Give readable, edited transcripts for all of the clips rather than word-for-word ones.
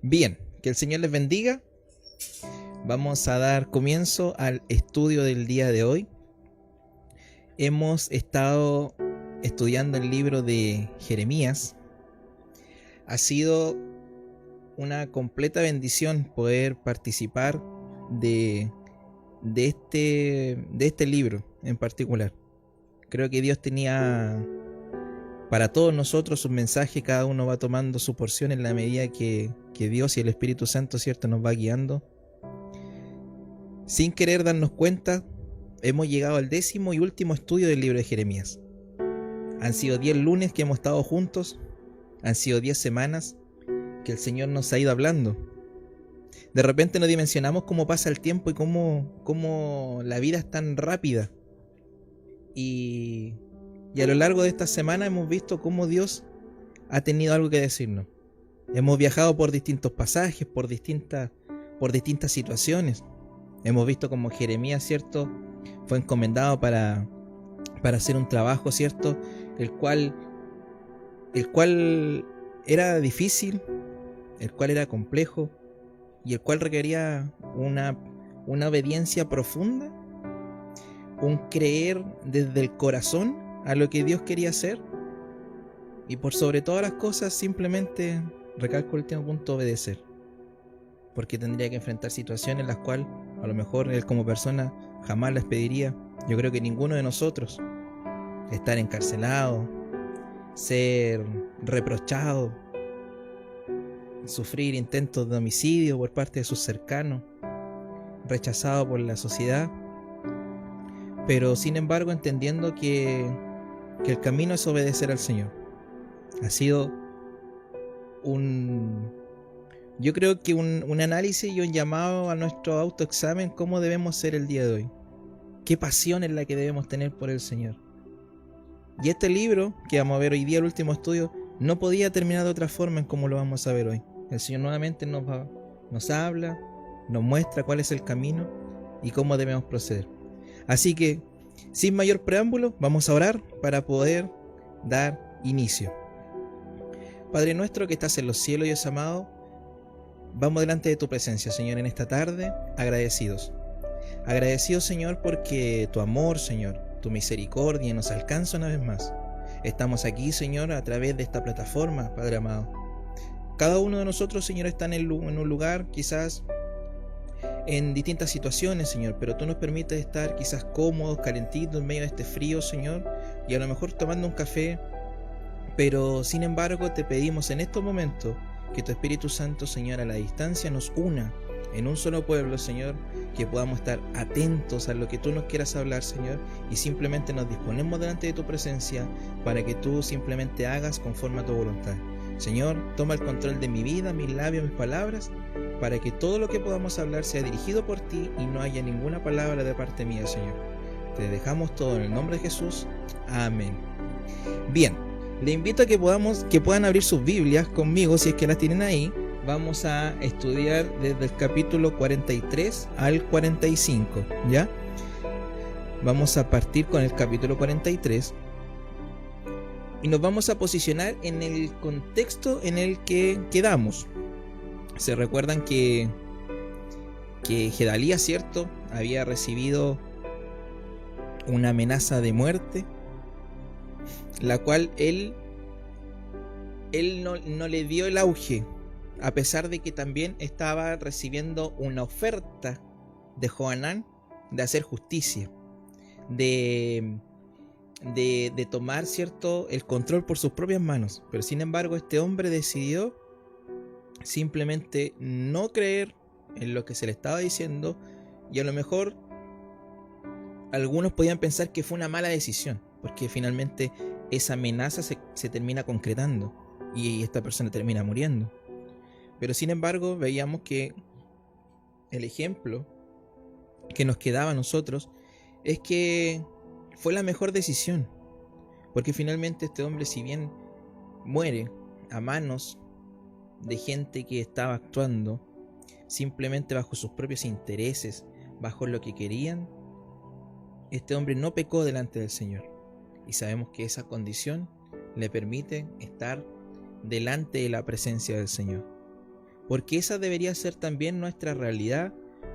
Bien, que el Señor les bendiga. Vamos a dar comienzo al estudio del día de hoy. Hemos estado estudiando el libro de Jeremías. Ha sido una completa bendición poder participar de este libro en particular. Creo que Dios tenía para todos nosotros un mensaje. Cada uno va tomando su porción en la medida que Dios y el Espíritu Santo, ¿cierto?, nos va guiando. Sin querer darnos cuenta, hemos llegado al 10º y último estudio del libro de Jeremías. Han sido 10 lunes que hemos estado juntos, han sido 10 semanas que el Señor nos ha ido hablando. De repente no dimensionamos cómo pasa el tiempo y cómo la vida es tan rápida. Y a lo largo de esta semana hemos visto cómo Dios ha tenido algo que decirnos. Hemos viajado por distintos pasajes, por distintas situaciones. Hemos visto cómo Jeremías, ¿cierto?, fue encomendado para hacer un trabajo, ¿cierto?, el cual era difícil, el cual era complejo y el cual requería una obediencia profunda, un creer desde el corazón a lo que Dios quería hacer, y por sobre todas las cosas simplemente, recalco el último punto, obedecer, porque tendría que enfrentar situaciones en las cuales a lo mejor él como persona jamás las pediría. Yo creo que ninguno de nosotros, estar encarcelado, ser reprochado, sufrir intentos de homicidio por parte de sus cercanos, rechazado por la sociedad, pero sin embargo entendiendo que el camino es obedecer al Señor. Ha sido yo creo que un análisis y un llamado a nuestro autoexamen, cómo debemos ser el día de hoy, qué pasión es la que debemos tener por el Señor. Y este libro que vamos a ver hoy día, el último estudio, no podía terminar de otra forma en cómo lo vamos a ver hoy. El Señor nuevamente nos habla, nos muestra cuál es el camino y cómo debemos proceder. Así que, sin mayor preámbulo, vamos a orar para poder dar inicio. Padre nuestro que estás en los cielos, Dios amado, vamos delante de tu presencia, Señor, en esta tarde, agradecidos. Agradecidos, Señor, porque tu amor, Señor, tu misericordia nos alcanza una vez más. Estamos aquí, Señor, a través de esta plataforma, Padre amado. Cada uno de nosotros, Señor, está en un lugar, quizás en distintas situaciones, Señor, pero tú nos permites estar quizás cómodos, calentitos en medio de este frío, Señor, y a lo mejor tomando un café, pero sin embargo te pedimos en estos momentos que tu Espíritu Santo, Señor, a la distancia nos una en un solo pueblo, Señor, que podamos estar atentos a lo que tú nos quieras hablar, Señor, y simplemente nos disponemos delante de tu presencia para que tú simplemente hagas conforme a tu voluntad. Señor, toma el control de mi vida, mis labios, mis palabras, para que todo lo que podamos hablar sea dirigido por ti y no haya ninguna palabra de parte mía, Señor. Te dejamos todo en el nombre de Jesús. Amén. Bien, le invito a que puedan abrir sus Biblias conmigo, si es que las tienen ahí. Vamos a estudiar desde el capítulo 43 al 45, ¿ya? Vamos a partir con el capítulo 43 y nos vamos a posicionar en el contexto en el que quedamos. Se recuerdan que Gedalías, ¿cierto?, había recibido una amenaza de muerte, la cual él no le dio el auge, a pesar de que también estaba recibiendo una oferta de Johanán de hacer justicia, de tomar, ¿cierto?, el control por sus propias manos. Pero sin embargo este hombre decidió simplemente no creer en lo que se le estaba diciendo, y a lo mejor algunos podían pensar que fue una mala decisión, porque finalmente esa amenaza se termina concretando y esta persona termina muriendo. Pero sin embargo veíamos que el ejemplo que nos quedaba a nosotros es que fue la mejor decisión, porque finalmente este hombre, si bien muere a manos de gente que estaba actuando simplemente bajo sus propios intereses, bajo lo que querían, este hombre no pecó delante del Señor, y sabemos que esa condición le permite estar delante de la presencia del Señor. porque esa debería ser también nuestra realidad,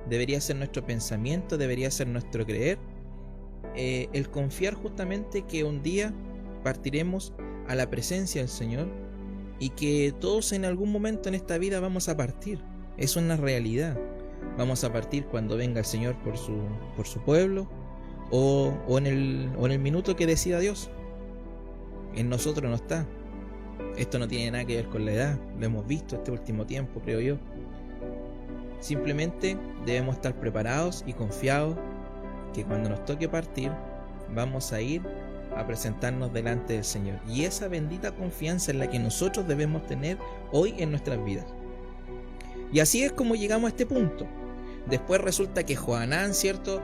debería ser nuestro pensamiento, debería ser nuestro creer, el confiar justamente que un día partiremos a la presencia del Señor y que todos en algún momento en esta vida vamos a partir. Es una realidad. Vamos a partir cuando venga el Señor por su pueblo o en el minuto que decida Dios. En nosotros no está. Esto no tiene nada que ver con la edad, lo hemos visto este último tiempo, creo yo. Simplemente debemos estar preparados y confiados que cuando nos toque partir vamos a ir a presentarnos delante del Señor. Y esa bendita confianza es la que nosotros debemos tener hoy en nuestras vidas. Y así es como llegamos a este punto. Después resulta que Johanán, ¿cierto?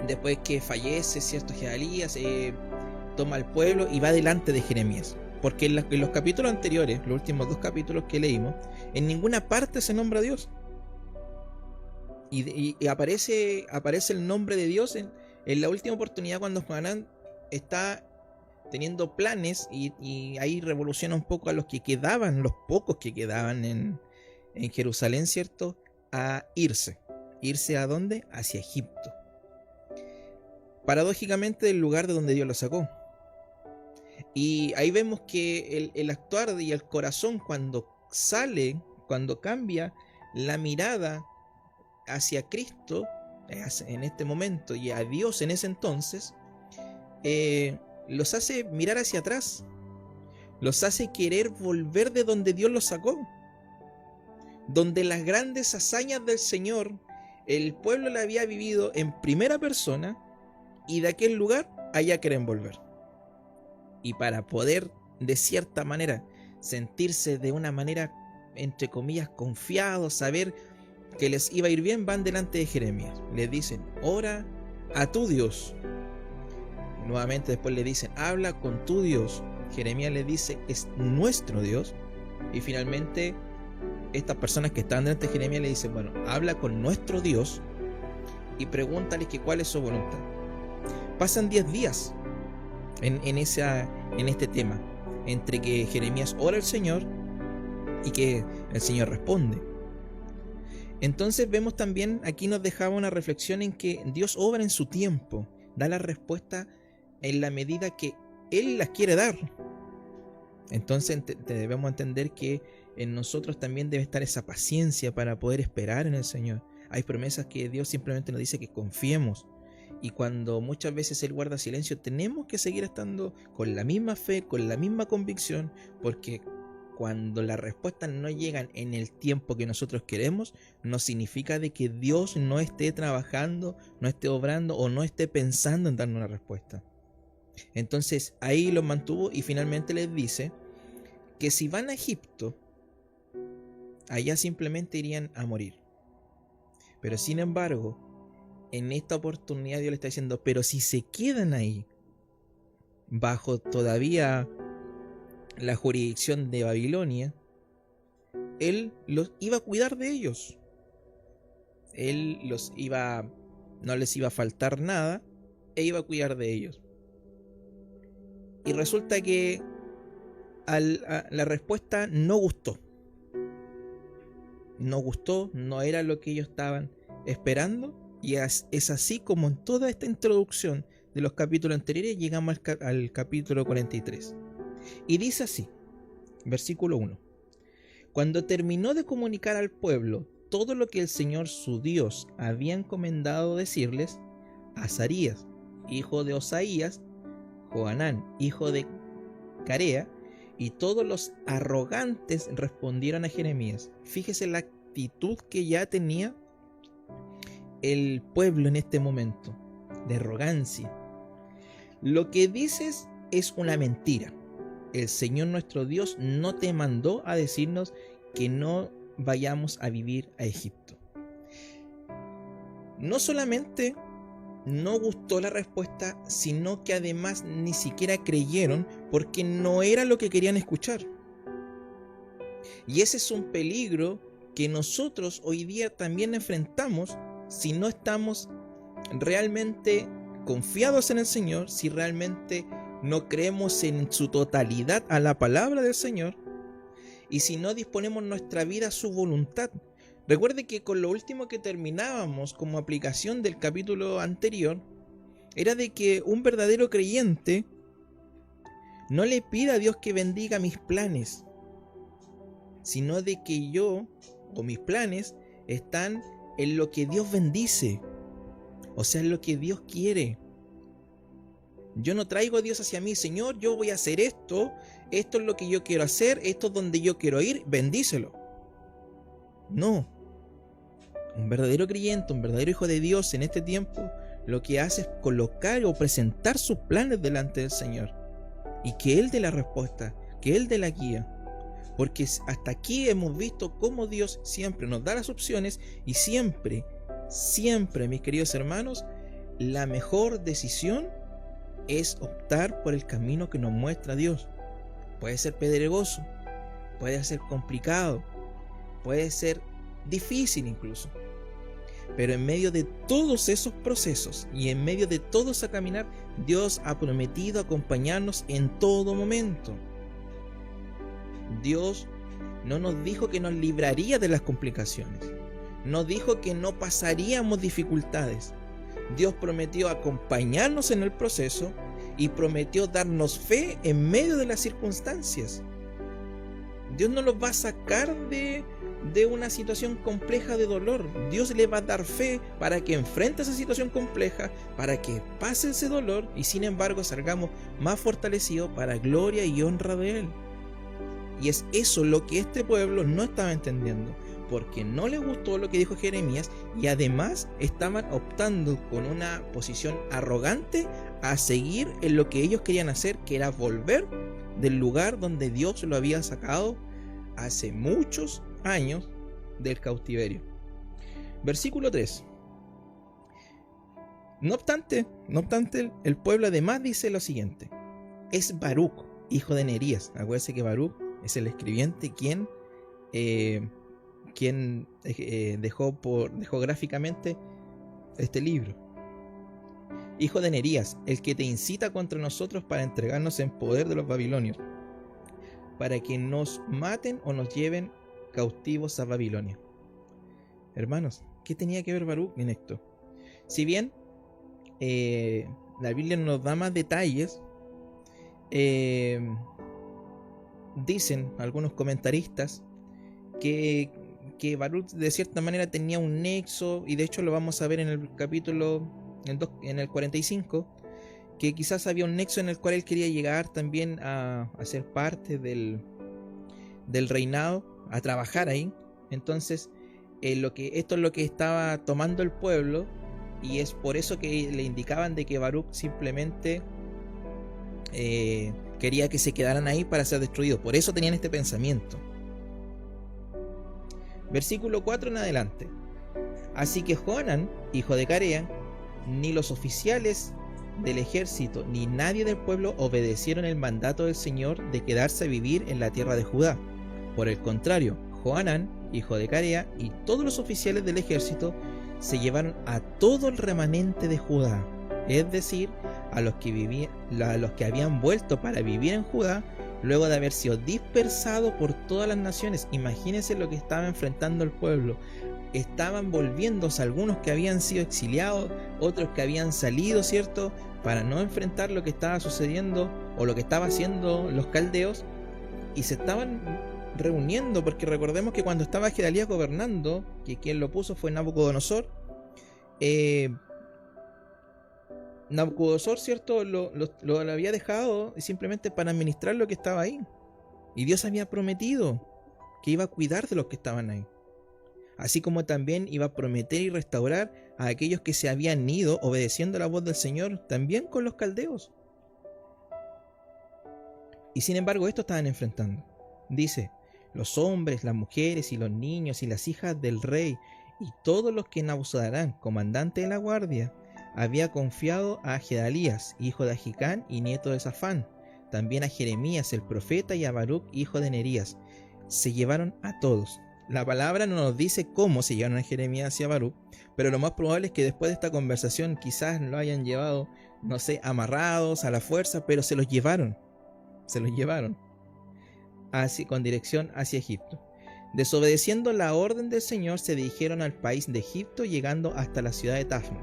Después que fallece, ¿cierto? Gedalías toma el pueblo y va delante de Jeremías. Porque en los capítulos anteriores, los últimos 2 capítulos que leímos, en ninguna parte se nombra a Dios. Y aparece el nombre de Dios en la última oportunidad cuando Johanán está teniendo planes y ahí revoluciona un poco a los que quedaban, los pocos que quedaban en Jerusalén, ¿cierto? A irse. ¿Irse a dónde? Hacia Egipto. Paradójicamente del lugar de donde Dios lo sacó. Y ahí vemos que el actuar y el corazón cuando sale, cuando cambia la mirada hacia Cristo en este momento y a Dios en ese entonces, los hace mirar hacia atrás, los hace querer volver de donde Dios los sacó, donde las grandes hazañas del Señor el pueblo la había vivido en primera persona, y de aquel lugar allá quieren volver. Y para poder de cierta manera sentirse de una manera entre comillas confiados, saber que les iba a ir bien, van delante de Jeremías, les dicen: ora a tu Dios. Nuevamente después le dicen: habla con tu Dios. Jeremías les dice: es nuestro Dios. Y finalmente estas personas que estaban delante de Jeremías le dicen: bueno, habla con nuestro Dios y pregúntale que cuál es su voluntad. Pasan 10 días en este tema, entre que Jeremías ora al Señor y que el Señor responde. Entonces vemos también, aquí nos dejaba una reflexión en que Dios obra en su tiempo, da la respuesta en la medida que Él las quiere dar. Entonces debemos entender que en nosotros también debe estar esa paciencia para poder esperar en el Señor. Hay promesas que Dios simplemente nos dice que confiemos, y cuando muchas veces Él guarda silencio, tenemos que seguir estando con la misma fe, con la misma convicción, porque cuando las respuestas no llegan en el tiempo que nosotros queremos, no significa de que Dios no esté trabajando, no esté obrando o no esté pensando en darnos una respuesta. Entonces ahí los mantuvo y finalmente les dice que si van a Egipto, allá simplemente irían a morir. Pero sin embargo, en esta oportunidad Dios le está diciendo: pero si se quedan ahí, bajo todavía la jurisdicción de Babilonia, Él los iba a cuidar de ellos. Él no les iba a faltar nada, e iba a cuidar de ellos. Y resulta que la respuesta no gustó. No gustó, no era lo que ellos estaban esperando. Y es así como en toda esta introducción de los capítulos anteriores llegamos al capítulo 43. Y dice así, versículo 1: cuando terminó de comunicar al pueblo todo lo que el Señor su Dios había encomendado decirles, Azarías, hijo de Osaías, Johanán, hijo de Carea, y todos los arrogantes respondieron a Jeremías. Fíjese la actitud que ya tenía el pueblo en este momento, de arrogancia. Lo que dices es una mentira. El Señor nuestro Dios no te mandó a decirnos que no vayamos a vivir a Egipto. No solamente no gustó la respuesta, sino que además ni siquiera creyeron, porque no era lo que querían escuchar. Y ese es un peligro que nosotros hoy día también enfrentamos si no estamos realmente confiados en el Señor, si realmente no creemos en su totalidad a la palabra del Señor, y si no disponemos nuestra vida a su voluntad. Recuerde que con lo último que terminábamos como aplicación del capítulo anterior, era de que un verdadero creyente no le pida a Dios que bendiga mis planes, sino de que yo o mis planes están en lo que Dios bendice, o sea, en lo que Dios quiere. Yo no traigo a Dios hacia mí, Señor, yo voy a hacer esto, esto es lo que yo quiero hacer, esto es donde yo quiero ir, bendícelo. No. Un verdadero creyente, un verdadero hijo de Dios en este tiempo, lo que hace es colocar o presentar sus planes delante del Señor, y que Él dé la respuesta, que Él dé la guía. Porque hasta aquí hemos visto cómo Dios siempre nos da las opciones, y siempre, mis queridos hermanos, la mejor decisión es optar por el camino que nos muestra Dios. Puede ser pedregoso, puede ser complicado, puede ser difícil incluso, pero en medio de todos esos procesos y en medio de todo ese caminar, Dios ha prometido acompañarnos en todo momento. Dios no nos dijo que nos libraría de las complicaciones, no dijo que no pasaríamos dificultades. Dios prometió acompañarnos en el proceso y prometió darnos fe en medio de las circunstancias. Dios no los va a sacar de una situación compleja de dolor. Dios le va a dar fe para que enfrente esa situación compleja, para que pase ese dolor y sin embargo salgamos más fortalecidos para gloria y honra de Él. Y es eso lo que este pueblo no estaba entendiendo, porque no les gustó lo que dijo Jeremías y además estaban optando con una posición arrogante a seguir en lo que ellos querían hacer, que era volver del lugar donde Dios lo había sacado hace muchos años del cautiverio. Versículo 3. No obstante, el pueblo además dice lo siguiente: es Baruc, hijo de Nerías. Acuérdense que Baruc es el escribiente quien dejó gráficamente este libro. Hijo de Nerías, el que te incita contra nosotros para entregarnos en poder de los babilonios, para que nos maten o nos lleven cautivos a Babilonia. Hermanos, ¿qué tenía que ver Baruc en esto? Si bien la Biblia nos da más detalles, dicen algunos comentaristas que Baruc de cierta manera tenía un nexo, y de hecho lo vamos a ver en el capítulo en el 45, que quizás había un nexo en el cual él quería llegar también a ser parte del reinado, a trabajar ahí. Entonces esto es lo que estaba tomando el pueblo, y es por eso que le indicaban de que Baruc simplemente quería que se quedaran ahí para ser destruidos. Por eso tenían este pensamiento. Versículo 4 en adelante. Así que Johanán, hijo de Carea, ni los oficiales del ejército ni nadie del pueblo obedecieron el mandato del Señor de quedarse a vivir en la tierra de Judá. Por el contrario, Johanán, hijo de Carea, y todos los oficiales del ejército se llevaron a todo el remanente de Judá, es decir, a los que habían vuelto para vivir en Judá luego de haber sido dispersados por todas las naciones. Imagínense lo que estaba enfrentando el pueblo. Estaban volviéndose algunos que habían sido exiliados, otros que habían salido, ¿cierto?, para no enfrentar lo que estaba sucediendo o lo que estaba haciendo los caldeos, y se estaban reuniendo, porque recordemos que cuando estaba Gedalías gobernando, que quien lo puso fue Nabucodonosor, Nabucodonosor, ¿cierto?, lo había dejado simplemente para administrar lo que estaba ahí, y Dios había prometido que iba a cuidar de los que estaban ahí, así como también iba a prometer y restaurar a aquellos que se habían ido obedeciendo la voz del Señor, también con los caldeos. Y sin embargo estos estaban enfrentando. Dice: los hombres, las mujeres y los niños y las hijas del rey y todos los que Nabuzaradán, comandante de la guardia, había confiado a Gedalías, hijo de Ahicán y nieto de Safán, también a Jeremías el profeta y a Baruc, hijo de Nerías. Se llevaron a todos. La palabra no nos dice cómo se llevaron a Jeremías y a Baruc, pero lo más probable es que después de esta conversación quizás lo hayan llevado, no sé, amarrados a la fuerza, pero se los llevaron. Se los llevaron. con dirección hacia Egipto. Desobedeciendo la orden del Señor, se dirigieron al país de Egipto, llegando hasta la ciudad de Tafne.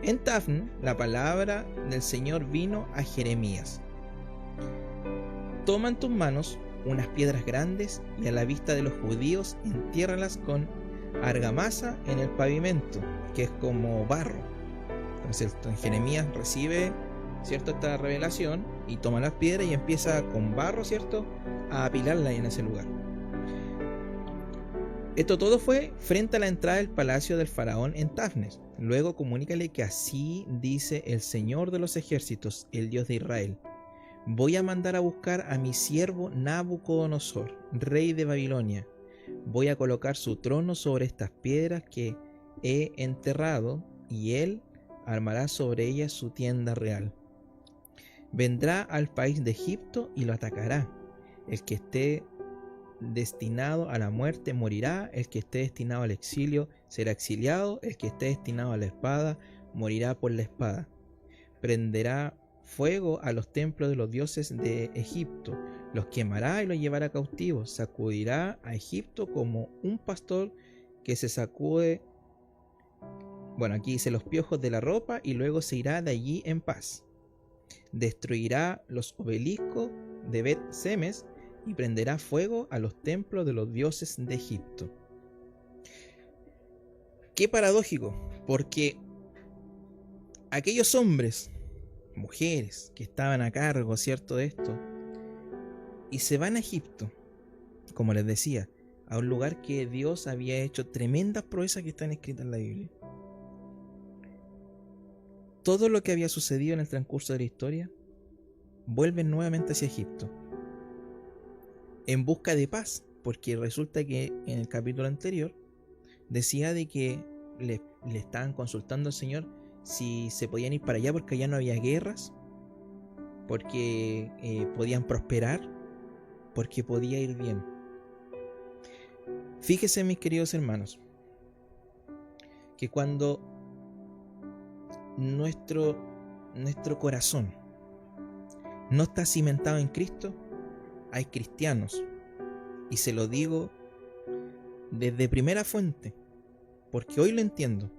En Tafne, la palabra del Señor vino a Jeremías: toma en tus manos unas piedras grandes y a la vista de los judíos entiérralas con argamasa en el pavimento, que es como barro. Entonces Jeremías recibe, ¿cierto?, esta revelación y toma las piedras y empieza con barro, ¿cierto?, a apilarlas en ese lugar. Esto todo fue frente a la entrada del palacio del faraón en Tafnes. Luego comunícale que así dice el Señor de los ejércitos, el Dios de Israel: voy a mandar a buscar a mi siervo Nabucodonosor, rey de Babilonia. Voy a colocar su trono sobre estas piedras que he enterrado, y él armará sobre ellas su tienda real. Vendrá al país de Egipto y lo atacará. El que esté destinado a la muerte morirá, el que esté destinado al exilio será exiliado, el que esté destinado a la espada morirá por la espada. Prenderá fuego a los templos de los dioses de Egipto, los quemará y los llevará cautivos. Sacudirá a Egipto como un pastor que se sacude, aquí dice, los piojos de la ropa, y luego se irá de allí en paz. Destruirá los obeliscos de Bet-Semes y prenderá fuego a los templos de los dioses de Egipto. Qué paradójico, porque aquellos hombres, mujeres que estaban a cargo, ¿cierto?, de esto, y se van a Egipto, como les decía, a un lugar que Dios había hecho tremendas proezas que están escritas en la Biblia. Todo lo que había sucedido en el transcurso de la historia, vuelven nuevamente hacia Egipto en busca de paz, porque resulta que en el capítulo anterior decía de que le estaban consultando al Señor si se podían ir para allá porque allá no había guerras, porque podían prosperar, porque podía ir bien. Fíjense, mis queridos hermanos, que cuando nuestro corazón no está cimentado en Cristo, hay cristianos, y se lo digo desde primera fuente, porque hoy lo entiendo.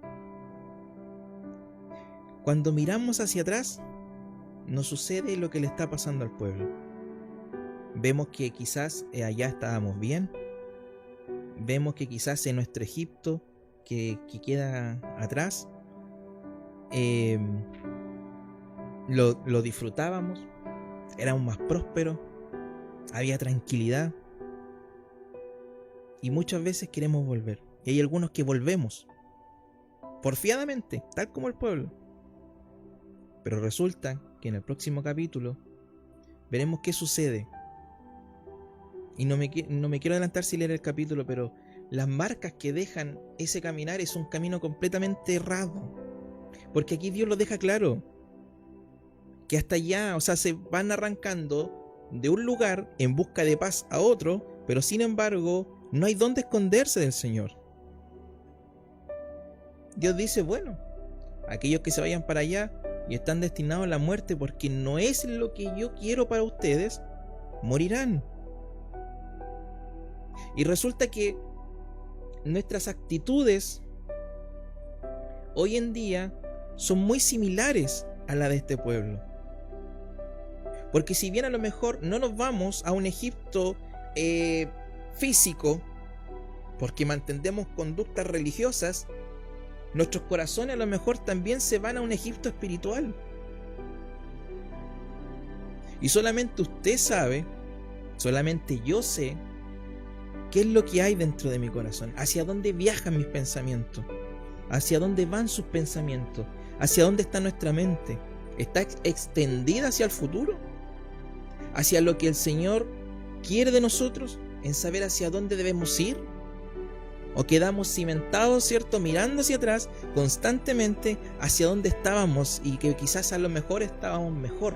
Cuando miramos hacia atrás, nos sucede lo que le está pasando al pueblo. Vemos que quizás allá estábamos bien, vemos que quizás en nuestro Egipto que queda atrás, lo disfrutábamos, éramos más prósperos, había tranquilidad, y muchas veces queremos volver, y hay algunos que volvemos porfiadamente, tal como el pueblo. Pero resulta que en el próximo capítulo veremos qué sucede. Y no me quiero adelantar si leer el capítulo, pero las marcas que dejan ese caminar es un camino completamente errado. Porque aquí Dios lo deja claro, que hasta allá, se van arrancando de un lugar en busca de paz a otro, pero sin embargo no hay dónde esconderse del Señor. Dios dice, bueno, aquellos que se vayan para allá y están destinados a la muerte porque no es lo que yo quiero para ustedes, morirán. Y resulta que nuestras actitudes hoy en día son muy similares a la de este pueblo. Porque si bien a lo mejor no nos vamos a un Egipto físico, porque mantendemos conductas religiosas, nuestros corazones a lo mejor también se van a un Egipto espiritual. Y solamente usted sabe, solamente yo sé, qué es lo que hay dentro de mi corazón, hacia dónde viajan mis pensamientos, hacia dónde van sus pensamientos, hacia dónde está nuestra mente. ¿Está extendida hacia el futuro? ¿Hacia lo que el Señor quiere de nosotros, en saber hacia dónde debemos ir? ¿O quedamos cimentados, ¿cierto?, mirando hacia atrás constantemente hacia dónde estábamos y que quizás a lo mejor estábamos mejor?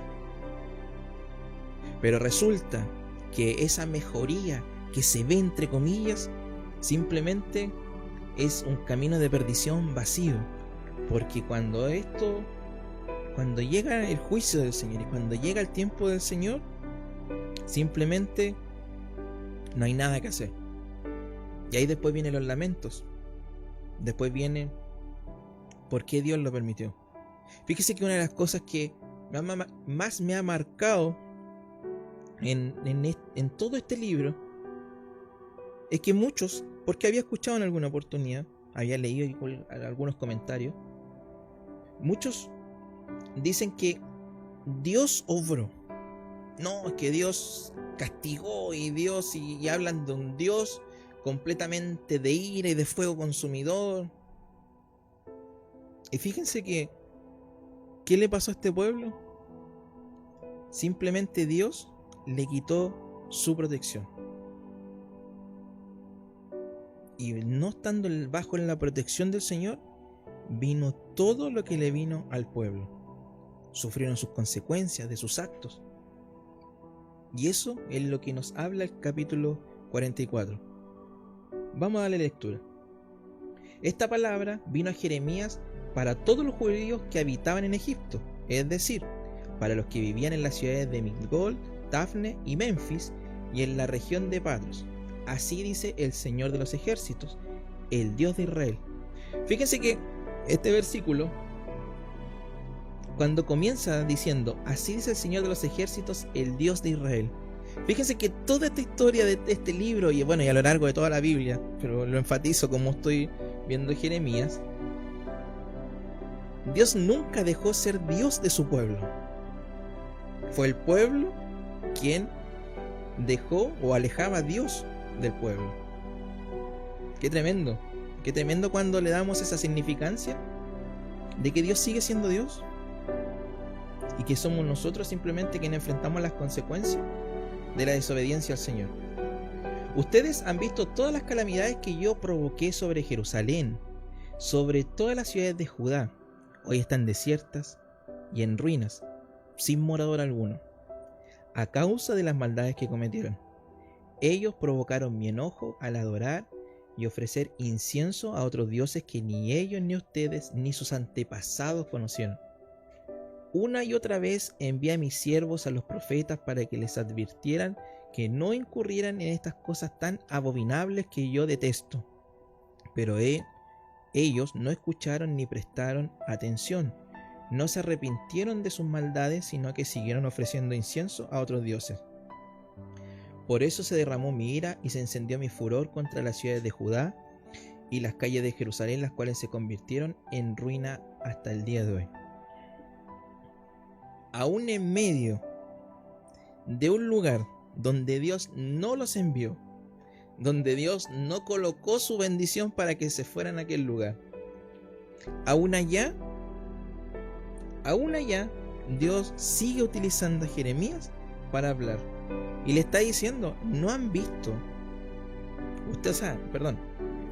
Pero resulta que esa mejoría que se ve entre comillas simplemente es un camino de perdición vacío, porque cuando llega el juicio del Señor y cuando llega el tiempo del Señor, simplemente no hay nada que hacer. Y ahí después vienen los lamentos. Después viene por qué Dios lo permitió. Fíjese que una de las cosas que más me ha marcado en todo este libro es que muchos, porque había escuchado en alguna oportunidad, había leído algunos comentarios, muchos dicen que Dios obró. No, es que Dios castigó y hablan de un Dios completamente de ira y de fuego consumidor. Y fíjense que ¿qué le pasó a este pueblo? Simplemente Dios le quitó su protección. Y no estando bajo la protección del Señor, vino todo lo que le vino al pueblo. Sufrieron sus consecuencias de sus actos. Y eso es lo que nos habla el capítulo 44. Vamos a darle lectura. Esta palabra vino a Jeremías para todos los judíos que habitaban en Egipto, es decir, para los que vivían en las ciudades de Migdol, Tafne y Memphis y en la región de Patros. Así dice el Señor de los ejércitos, el Dios de Israel. Fíjense que este versículo, cuando comienza diciendo, así dice el Señor de los ejércitos, el Dios de Israel. Fíjense que toda esta historia de este libro, y bueno, y a lo largo de toda la Biblia, pero lo enfatizo como estoy viendo Jeremías, Dios nunca dejó ser Dios de su pueblo. Fue el pueblo quien dejó o alejaba a Dios del pueblo. Qué tremendo cuando le damos esa significancia de que Dios sigue siendo Dios y que somos nosotros simplemente quienes enfrentamos las consecuencias de la desobediencia al Señor. Ustedes han visto todas las calamidades que yo provoqué sobre Jerusalén, sobre todas las ciudades de Judá. Hoy están desiertas y en ruinas, sin morador alguno, a causa de las maldades que cometieron. Ellos provocaron mi enojo al adorar y ofrecer incienso a otros dioses que ni ellos, ni ustedes, ni sus antepasados conocieron. Una y otra vez envié a mis siervos a los profetas para que les advirtieran que no incurrieran en estas cosas tan abominables que yo detesto. Pero ellos no escucharon ni prestaron atención. No se arrepintieron de sus maldades, sino que siguieron ofreciendo incienso a otros dioses. Por eso se derramó mi ira y se encendió mi furor contra las ciudades de Judá y las calles de Jerusalén, las cuales se convirtieron en ruina hasta el día de hoy. Aún en medio de un lugar donde Dios no los envió, donde Dios no colocó su bendición para que se fueran a aquel lugar, aún allá, Dios sigue utilizando a Jeremías para hablar. Y le está diciendo, no han visto.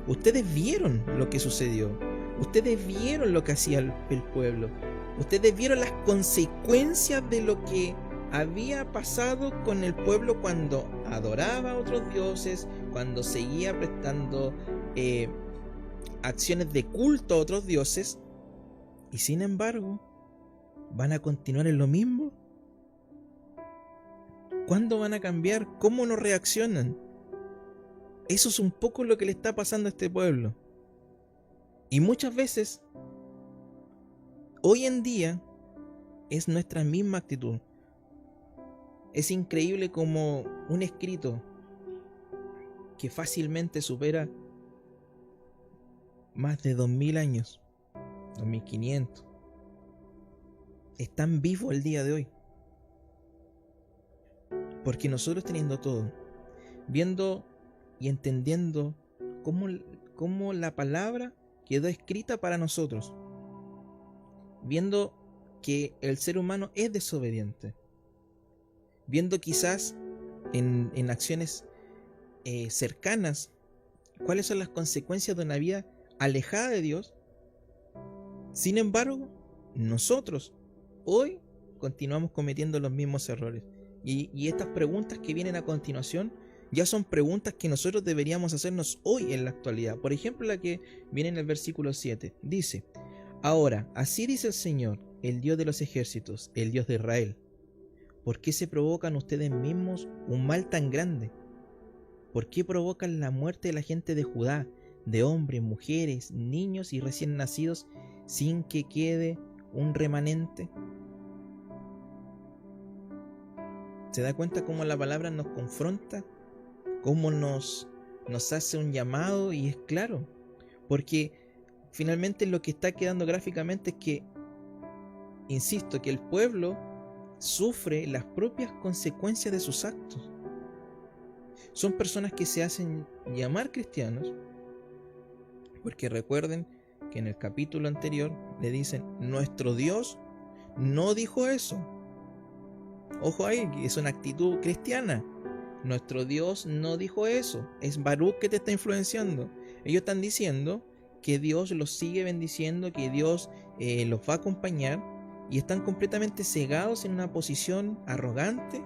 Ustedes vieron lo que sucedió. Ustedes vieron lo que hacía el pueblo. Ustedes vieron las consecuencias de lo que había pasado con el pueblo cuando adoraba a otros dioses, cuando seguía prestando acciones de culto a otros dioses. Y sin embargo, ¿van a continuar en lo mismo? ¿Cuándo van a cambiar? ¿Cómo no reaccionan? Eso es un poco lo que le está pasando a este pueblo. Y muchas veces, hoy en día, es nuestra misma actitud. Es increíble como un escrito que fácilmente supera más de 2000 años, 2500, es tan vivo el día de hoy. Porque nosotros teniendo todo, viendo y entendiendo cómo la palabra quedó escrita para nosotros, viendo que el ser humano es desobediente, viendo quizás en acciones cercanas cuáles son las consecuencias de una vida alejada de Dios. Sin embargo, nosotros hoy continuamos cometiendo los mismos errores. Y estas preguntas que vienen a continuación ya son preguntas que nosotros deberíamos hacernos hoy en la actualidad. Por ejemplo, la que viene en el versículo 7. Dice, ahora, así dice el Señor, el Dios de los ejércitos, el Dios de Israel. ¿Por qué se provocan ustedes mismos un mal tan grande? ¿Por qué provocan la muerte de la gente de Judá, de hombres, mujeres, niños y recién nacidos, sin que quede un remanente? ¿Se da cuenta cómo la palabra nos confronta? ¿Cómo nos hace un llamado? Y es claro, porque finalmente lo que está quedando gráficamente es que, insisto, que el pueblo sufre las propias consecuencias de sus actos. Son personas que se hacen llamar cristianos, porque recuerden que en el capítulo anterior le dicen, nuestro Dios no dijo eso. Ojo ahí, es una actitud cristiana. Nuestro Dios no dijo eso. Es Baruch que te está influenciando. Ellos están diciendo que Dios los sigue bendiciendo, que Dios los va a acompañar, y están completamente cegados en una posición arrogante.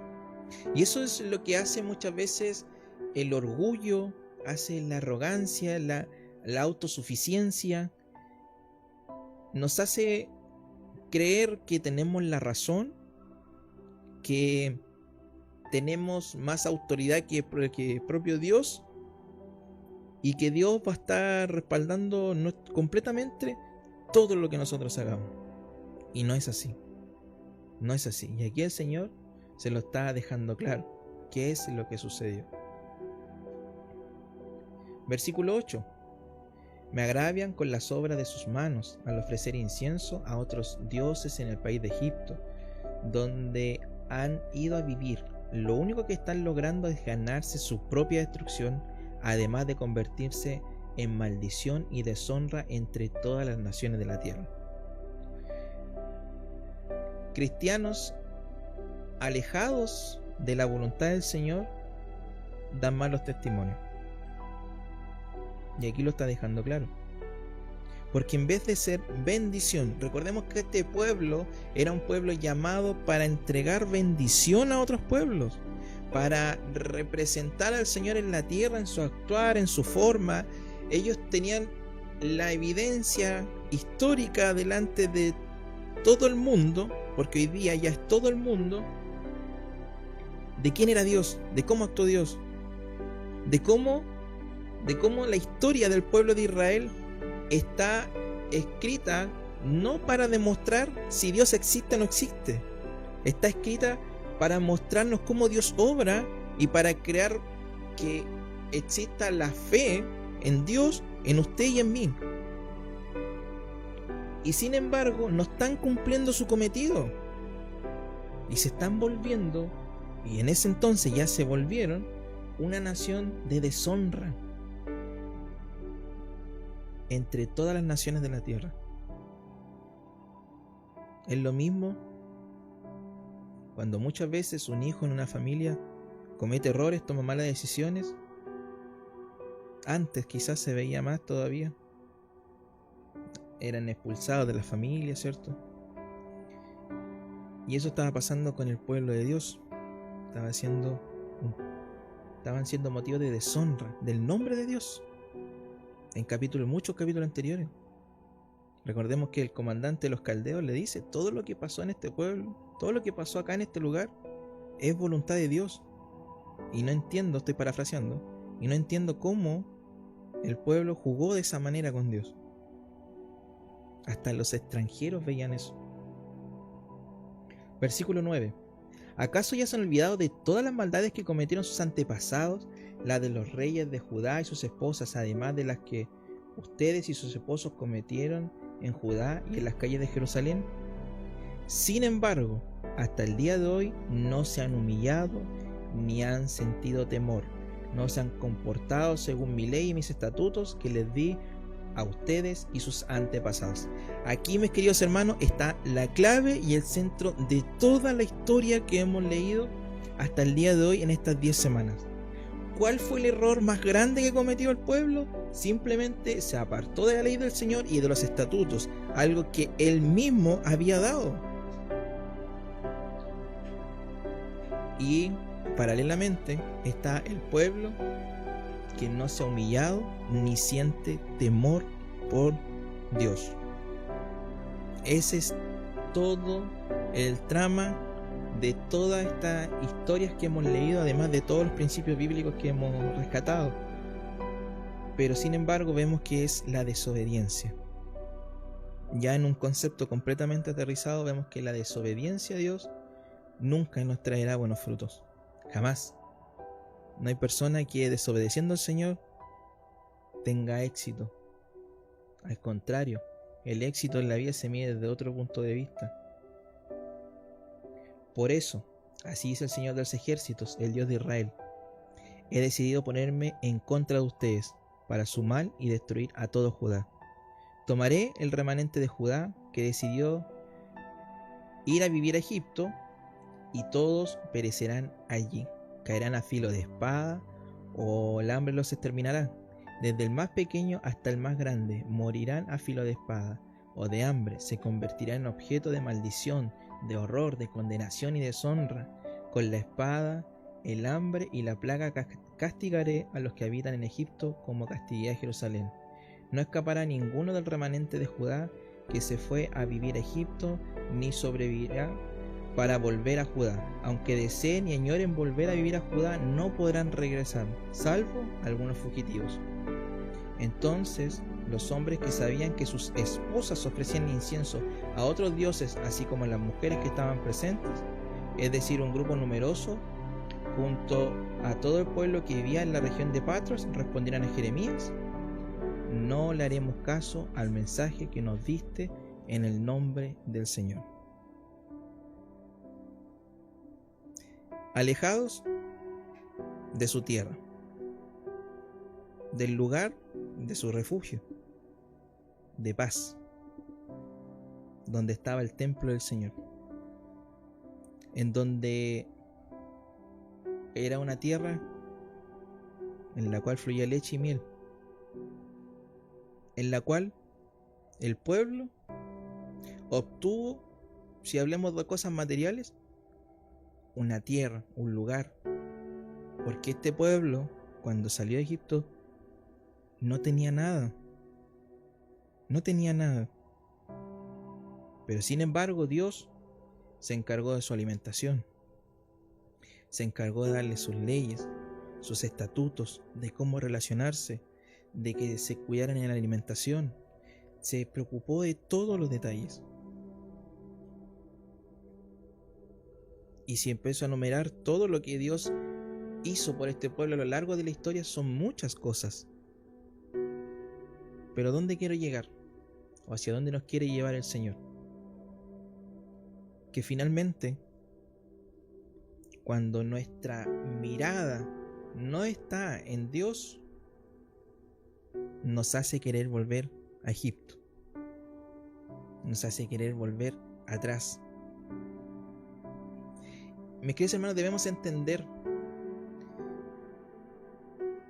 Y eso es lo que hace muchas veces el orgullo, hace la arrogancia, la autosuficiencia. Nos hace creer que tenemos la razón, que tenemos más autoridad que propio Dios, y que Dios va a estar respaldando completamente todo lo que nosotros hagamos. Y no es así. No es así. Y aquí el Señor se lo está dejando claro. ¿Qué es lo que sucedió? Versículo 8. Me agravian con las obras de sus manos al ofrecer incienso a otros dioses en el país de Egipto, donde han ido a vivir. Lo único que están logrando es ganarse su propia destrucción, además de convertirse en maldición y deshonra entre todas las naciones de la tierra. Cristianos alejados de la voluntad del Señor dan malos testimonios. Y aquí lo está dejando claro. Porque en vez de ser bendición, recordemos que este pueblo era un pueblo llamado para entregar bendición a otros pueblos, para representar al Señor en la tierra, en su actuar, en su forma. Ellos tenían la evidencia histórica delante de todo el mundo, porque hoy día ya es todo el mundo, de quién era Dios, de cómo actuó Dios, de cómo la historia del pueblo de Israel está escrita no para demostrar si Dios existe o no existe. Está escrita para mostrarnos cómo Dios obra y para crear que exista la fe en Dios, en usted y en mí. Y sin embargo, no están cumpliendo su cometido. Y se están volviendo, y en ese entonces ya se volvieron, una nación de deshonra entre todas las naciones de la tierra. Es lo mismo cuando muchas veces un hijo en una familia comete errores, toma malas decisiones. Antes quizás se veía más todavía. Eran expulsados de la familia, ¿cierto? Y eso estaba pasando con el pueblo de Dios. Estaban siendo motivo de deshonra del nombre de Dios. En muchos capítulos anteriores. Recordemos que el comandante de los caldeos le dice: todo lo que pasó en este pueblo, todo lo que pasó acá en este lugar, es voluntad de Dios. Y no entiendo, estoy parafraseando, y no entiendo cómo el pueblo jugó de esa manera con Dios. Hasta los extranjeros veían eso. Versículo 9. ¿Acaso ya se han olvidado de todas las maldades que cometieron sus antepasados, las de los reyes de Judá y sus esposas, además de las que ustedes y sus esposos cometieron en Judá y en las calles de Jerusalén? Sin embargo, hasta el día de hoy no se han humillado ni han sentido temor, no se han comportado según mi ley y mis estatutos que les di a ustedes y sus antepasados. Aquí, mis queridos hermanos, está la clave y el centro de toda la historia que hemos leído hasta el día de hoy en estas 10 semanas. ¿Cuál fue el error más grande que cometió el pueblo? Simplemente se apartó de la ley del Señor y de los estatutos, algo que Él mismo había dado. Y paralelamente está el pueblo que no se ha humillado ni siente temor por Dios. Ese es todo el trama de todas estas historias que hemos leído, además de todos los principios bíblicos que hemos rescatado. Pero sin embargo vemos que es la desobediencia. Ya en un concepto completamente aterrizado vemos que la desobediencia a Dios nunca nos traerá buenos frutos. Jamás. No hay persona que desobedeciendo al Señor tenga éxito. Al contrario, el éxito en la vida se mide desde otro punto de vista. Por eso, así dice el Señor de los ejércitos, el Dios de Israel: he decidido ponerme en contra de ustedes para su mal y destruir a todo Judá. Tomaré el remanente de Judá que decidió ir a vivir a Egipto, y todos perecerán allí. Caerán a filo de espada, o el hambre los exterminará. Desde el más pequeño hasta el más grande morirán a filo de espada o de hambre. Se convertirán en objeto de maldición, de horror, de condenación y deshonra. Con la espada, el hambre y la plaga castigaré a los que habitan en Egipto, como castigué a Jerusalén. No escapará ninguno del remanente de Judá que se fue a vivir a Egipto, ni sobrevivirá para volver a Judá. Aunque deseen y añoren volver a vivir a Judá, no podrán regresar, salvo algunos fugitivos. Entonces los hombres que sabían que sus esposas ofrecían incienso a otros dioses, así como las mujeres que estaban presentes, es decir, un grupo numeroso, junto a todo el pueblo que vivía en la región de Patros, respondieron a Jeremías: no le haremos caso al mensaje que nos diste en el nombre del Señor. Alejados de su tierra, del lugar de su refugio, de paz, donde estaba el templo del Señor, en donde era una tierra en la cual fluía leche y miel, en la cual el pueblo obtuvo, si hablemos de cosas materiales, una tierra, un lugar, porque este pueblo, cuando salió de Egipto, no tenía nada, pero sin embargo Dios se encargó de su alimentación, se encargó de darle sus leyes, sus estatutos, de cómo relacionarse, de que se cuidaran en la alimentación, se preocupó de todos los detalles. Y si empiezo a enumerar todo lo que Dios hizo por este pueblo a lo largo de la historia, son muchas cosas. Pero ¿dónde quiero llegar? ¿O hacia dónde nos quiere llevar el Señor? Que finalmente, cuando nuestra mirada no está en Dios, nos hace querer volver a Egipto, nos hace querer volver atrás. Mis queridos hermanos, debemos entender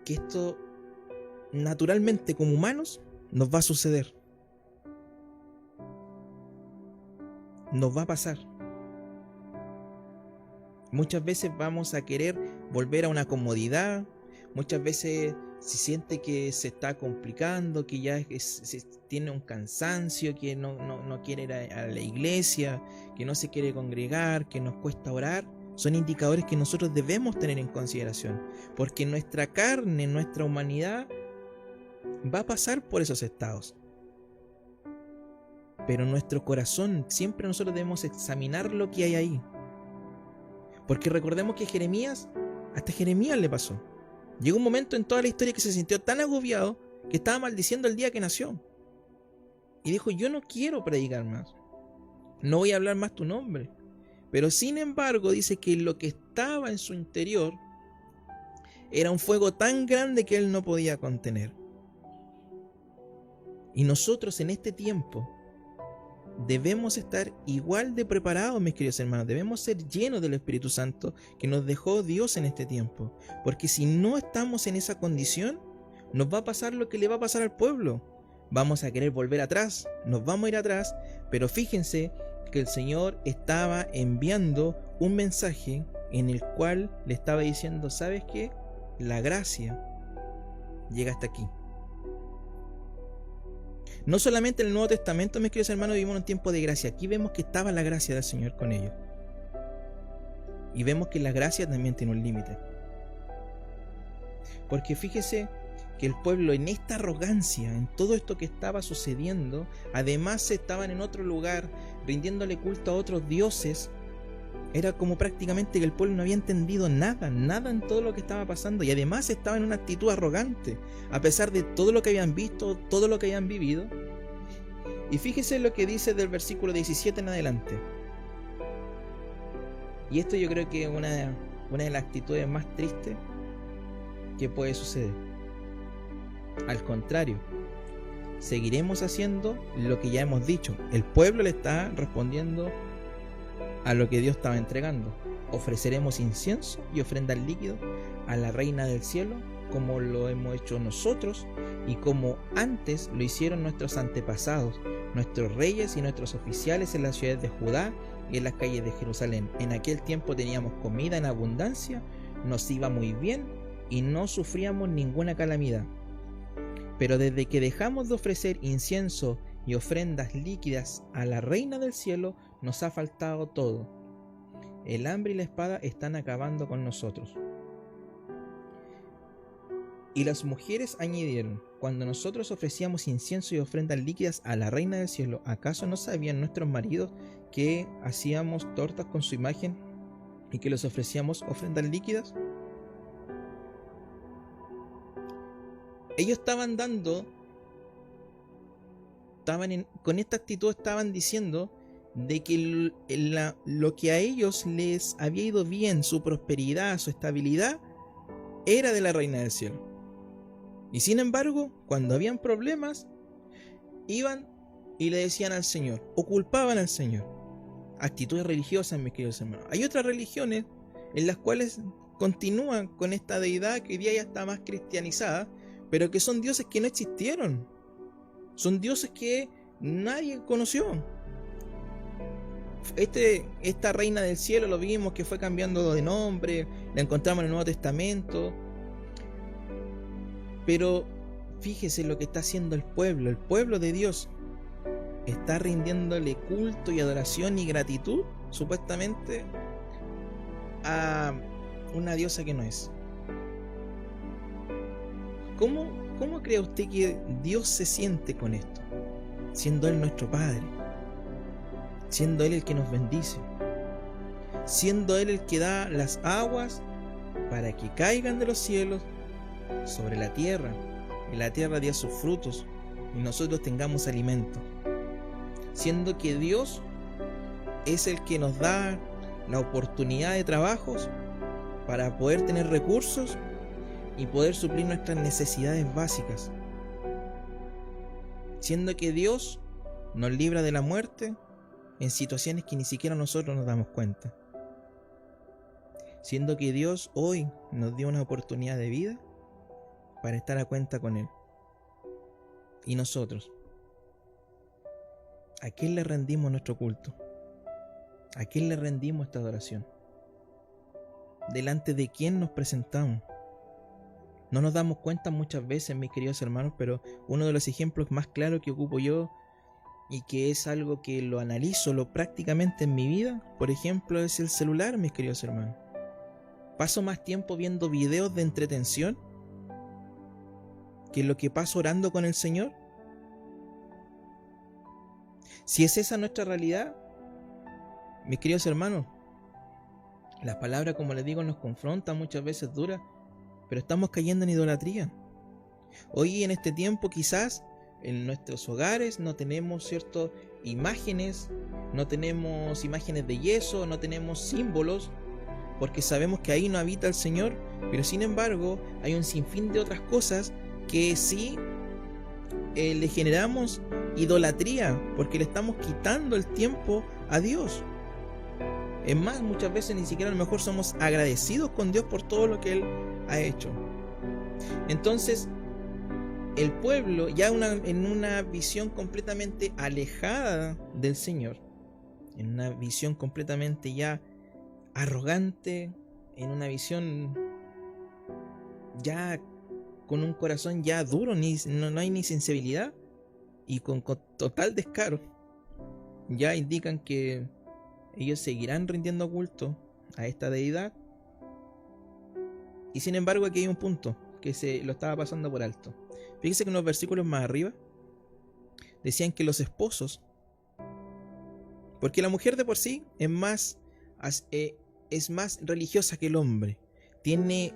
que esto naturalmente como humanos nos va a suceder, nos va a pasar. Muchas veces vamos a querer volver a una comodidad, muchas veces se siente que se está complicando, que ya se tiene un cansancio, que no quiere ir a la iglesia, que no se quiere congregar, que nos cuesta orar. Son indicadores que nosotros debemos tener en consideración, porque nuestra carne, nuestra humanidad va a pasar por esos estados. Pero nuestro corazón, siempre nosotros debemos examinar lo que hay ahí. Porque recordemos que hasta Jeremías le pasó. Llegó un momento en toda la historia que se sintió tan agobiado que estaba maldiciendo el día que nació. Y dijo: yo no quiero predicar más, no voy a hablar más tu nombre. Pero sin embargo dice que lo que estaba en su interior era un fuego tan grande que él no podía contener. Y nosotros en este tiempo debemos estar igual de preparados, mis queridos hermanos. Debemos ser llenos del Espíritu Santo que nos dejó Dios en este tiempo. Porque si no estamos en esa condición, nos va a pasar lo que le va a pasar al pueblo. Vamos a querer volver atrás, nos vamos a ir atrás. Pero fíjense que el Señor estaba enviando un mensaje en el cual le estaba diciendo: ¿sabes qué? La gracia llega hasta aquí. No solamente en el Nuevo Testamento, mis queridos hermanos, vivimos un tiempo de gracia. Aquí vemos que estaba la gracia del Señor con ellos. Y vemos que la gracia también tiene un límite. Porque fíjese que el pueblo, en esta arrogancia, en todo esto que estaba sucediendo, además estaban en otro lugar rindiéndole culto a otros dioses. Era como prácticamente que el pueblo no había entendido nada en todo lo que estaba pasando, y además estaba en una actitud arrogante, a pesar de todo lo que habían visto, todo lo que habían vivido. Y fíjese lo que dice del versículo 17 en adelante. Y esto yo creo que es una de las actitudes más tristes que puede suceder. Al contrario, seguiremos haciendo lo que ya hemos dicho. El pueblo le está respondiendo a lo que Dios estaba entregando. Ofreceremos incienso y ofrendas líquidas a la Reina del Cielo, como lo hemos hecho nosotros y como antes lo hicieron nuestros antepasados, nuestros reyes y nuestros oficiales en las ciudades de Judá y en las calles de Jerusalén. En aquel tiempo teníamos comida en abundancia, nos iba muy bien y no sufríamos ninguna calamidad. Pero desde que dejamos de ofrecer incienso y ofrendas líquidas a la Reina del Cielo, nos ha faltado todo. El hambre y la espada están acabando con nosotros. Y las mujeres añadieron: cuando nosotros ofrecíamos incienso y ofrendas líquidas a la Reina del Cielo, ¿acaso no sabían nuestros maridos que hacíamos tortas con su imagen y que les ofrecíamos ofrendas líquidas? Ellos estaban con esta actitud estaban diciendo de que lo que a ellos les había ido bien, su prosperidad, su estabilidad, era de la Reina del Cielo. Y sin embargo, cuando habían problemas, iban y le decían al Señor, o culpaban al Señor. Actitudes religiosas, mis queridos hermanos. Hay otras religiones en las cuales continúan con esta deidad que hoy día ya está más cristianizada, pero que son dioses que no existieron. Son dioses que nadie conoció. Esta Reina del Cielo, lo vimos que fue cambiando de nombre, la encontramos en el Nuevo Testamento. Pero fíjese lo que está haciendo el pueblo de Dios. Está rindiéndole culto y adoración y gratitud, supuestamente, a una diosa que no es. ¿Cómo cree usted que Dios se siente con esto? Siendo Él nuestro Padre, siendo Él el que nos bendice, siendo Él el que da las aguas para que caigan de los cielos sobre la tierra, y la tierra dé sus frutos y nosotros tengamos alimento, siendo que Dios es el que nos da la oportunidad de trabajos para poder tener recursos y poder suplir nuestras necesidades básicas, siendo que Dios nos libra de la muerte en situaciones que ni siquiera nosotros nos damos cuenta, siendo que Dios hoy nos dio una oportunidad de vida para estar a cuenta con Él. Y nosotros, ¿a quién le rendimos nuestro culto? ¿A quién le rendimos esta adoración? ¿Delante de quién nos presentamos? No nos damos cuenta muchas veces, mis queridos hermanos, pero uno de los ejemplos más claros que ocupo yo, y que es algo que lo analizo prácticamente en mi vida, por ejemplo, es el celular, mis queridos hermanos. Paso más tiempo viendo videos de entretención que lo que paso orando con el Señor. Si es esa nuestra realidad, mis queridos hermanos, las palabras, como les digo, nos confrontan muchas veces duras, pero estamos cayendo en idolatría. Hoy en este tiempo quizás en nuestros hogares no tenemos ciertas imágenes, no tenemos imágenes de yeso, no tenemos símbolos, porque sabemos que ahí no habita el Señor, pero sin embargo hay un sinfín de otras cosas que sí le generamos idolatría, porque le estamos quitando el tiempo a Dios. Es más, muchas veces ni siquiera a lo mejor somos agradecidos con Dios por todo lo que Él ha hecho. Entonces, el pueblo, ya en una visión completamente alejada del Señor, en una visión completamente ya arrogante, en una visión ya con un corazón ya duro, no hay ni sensibilidad, y con total descaro, ya indican que ellos seguirán rindiendo culto a esta deidad. Y sin embargo aquí hay un punto que se lo estaba pasando por alto. Fíjese que unos versículos más arriba decían que los esposos, porque la mujer de por sí es más religiosa que el hombre, tiene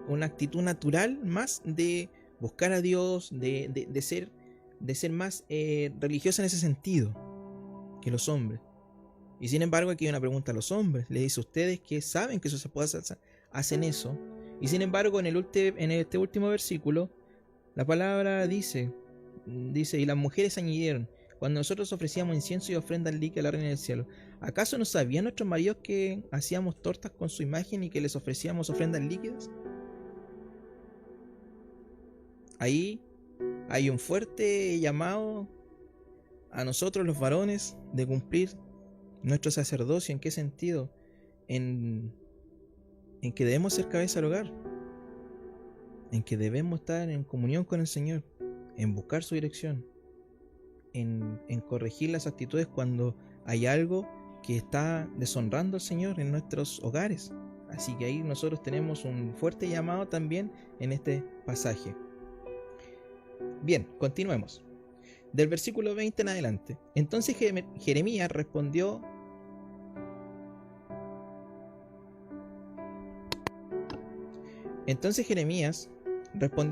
una actitud natural más de buscar a Dios, de ser más religiosa en ese sentido que los hombres. Y sin embargo aquí hay una pregunta a los hombres. Le dice: ustedes que saben que sus esposas hacen eso. Y sin embargo en este último versículo la palabra dice: y las mujeres añadieron: cuando nosotros ofrecíamos incienso y ofrendas líquidas a la reina del cielo, ¿acaso no sabían nuestros maridos que hacíamos tortas con su imagen y que les ofrecíamos ofrendas líquidas? Ahí hay un fuerte llamado a nosotros los varones de cumplir nuestro sacerdocio. ¿En qué sentido? En que debemos ser cabeza del hogar, en que debemos estar en comunión con el Señor, en buscar su dirección, en corregir las actitudes cuando hay algo que está deshonrando al Señor en nuestros hogares. Así que ahí nosotros tenemos un fuerte llamado también en este pasaje. Bien, continuemos. Del versículo 20 en adelante. Entonces Jeremías respondió: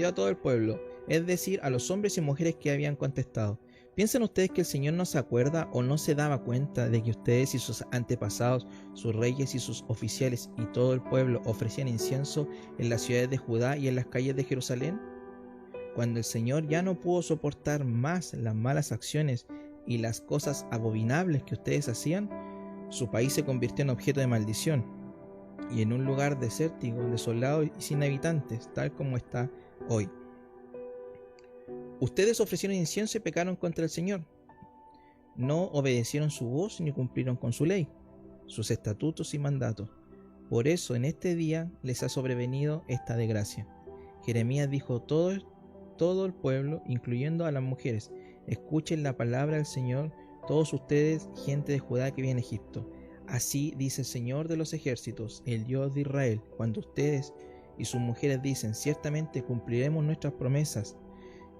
a todo el pueblo, es decir, a los hombres y mujeres que habían contestado: ¿piensan ustedes que el Señor no se acuerda o no se daba cuenta de que ustedes y sus antepasados, sus reyes y sus oficiales y todo el pueblo ofrecían incienso en las ciudades de Judá y en las calles de Jerusalén? Cuando el Señor ya no pudo soportar más las malas acciones y las cosas abominables que ustedes hacían, su país se convirtió en objeto de maldición y en un lugar desértico, desolado y sin habitantes, tal como está hoy. Ustedes ofrecieron incienso y pecaron contra el Señor. No obedecieron su voz ni cumplieron con su ley, sus estatutos y mandatos. Por eso en este día les ha sobrevenido esta desgracia. Jeremías dijo: todo el pueblo, incluyendo a las mujeres, escuchen la palabra del Señor, todos ustedes, gente de Judá que viene a Egipto. Así dice el Señor de los ejércitos, el Dios de Israel: cuando ustedes y sus mujeres dicen: ciertamente cumpliremos nuestras promesas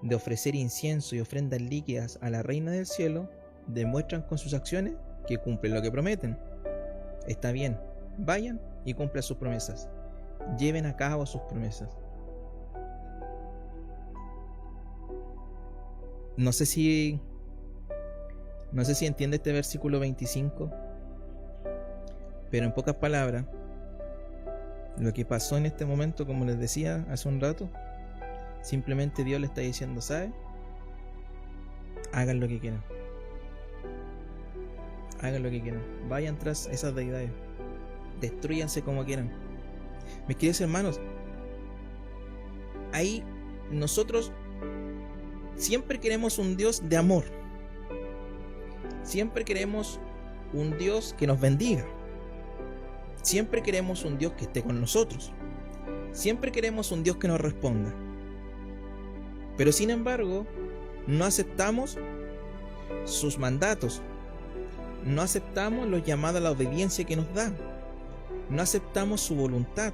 de ofrecer incienso y ofrendas líquidas a la reina del cielo, demuestran con sus acciones que cumplen lo que prometen. Está bien, vayan y cumplan sus promesas, lleven a cabo sus promesas. No sé si entiende este versículo 25, pero en pocas palabras, lo que pasó en este momento, como les decía hace un rato, simplemente Dios le está diciendo: ¿sabe? Hagan lo que quieran. Hagan lo que quieran. Vayan tras esas deidades. Destrúyanse como quieran. Mis queridos hermanos, ahí nosotros siempre queremos un Dios de amor. Siempre queremos un Dios que nos bendiga. Siempre queremos un Dios que esté con nosotros. Siempre queremos un Dios que nos responda. Pero sin embargo, no aceptamos sus mandatos. No aceptamos los llamados a la obediencia que nos da. No aceptamos su voluntad.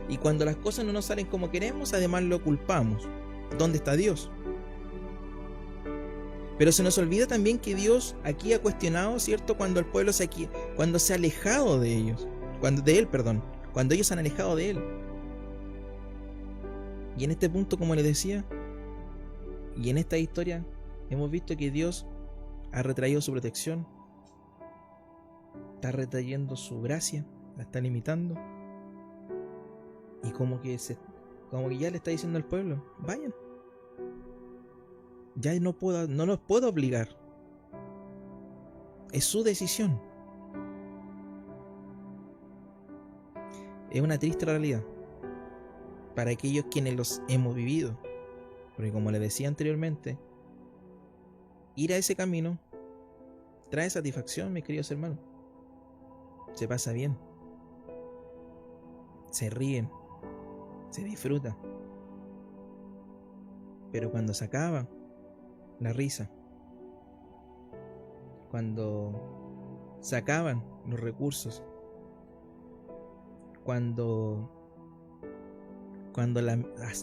Y cuando las cosas no nos salen como queremos, además lo culpamos. ¿Dónde está Dios? Pero se nos olvida también que Dios aquí ha cuestionado, ¿cierto?, cuando el pueblo se ha alejado de ellos, cuando ellos se han alejado de Él. Y en este punto, como les decía, y en esta historia, hemos visto que Dios ha retraído su protección, está retrayendo su gracia, la está limitando, y como que ya le está diciendo al pueblo: vayan. Ya no los puedo obligar. Es su decisión. Es una triste realidad para aquellos quienes los hemos vivido. Porque como les decía anteriormente, ir a ese camino trae satisfacción, mis queridos hermanos. Se pasa bien. Se ríen. Se disfruta. Pero cuando se acaba la risa, cuando se acaban los recursos, cuando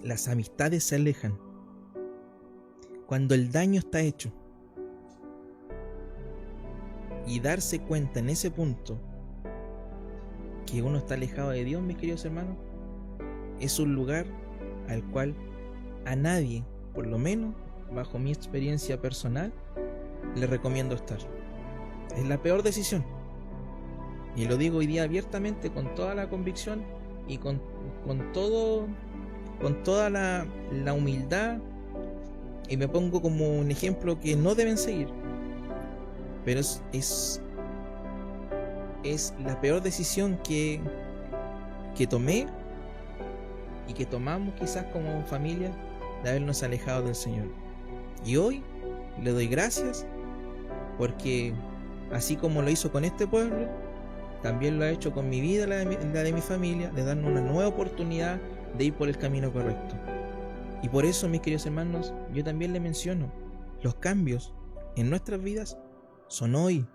las amistades se alejan, cuando el daño está hecho, y darse cuenta en ese punto que uno está alejado de Dios, mis queridos hermanos, es un lugar al cual a nadie, por lo menos bajo mi experiencia personal, le recomiendo estar. Es la peor decisión, y lo digo hoy día abiertamente, con toda la convicción y con toda la humildad, y me pongo como un ejemplo que no deben seguir, pero es la peor decisión que tomé y que tomamos quizás como familia, de habernos alejado del Señor. Y hoy le doy gracias porque así como lo hizo con este pueblo, también lo ha hecho con mi vida, la de mi familia, de darnos una nueva oportunidad de ir por el camino correcto. Y por eso, mis queridos hermanos, yo también le menciono, los cambios en nuestras vidas son hoy.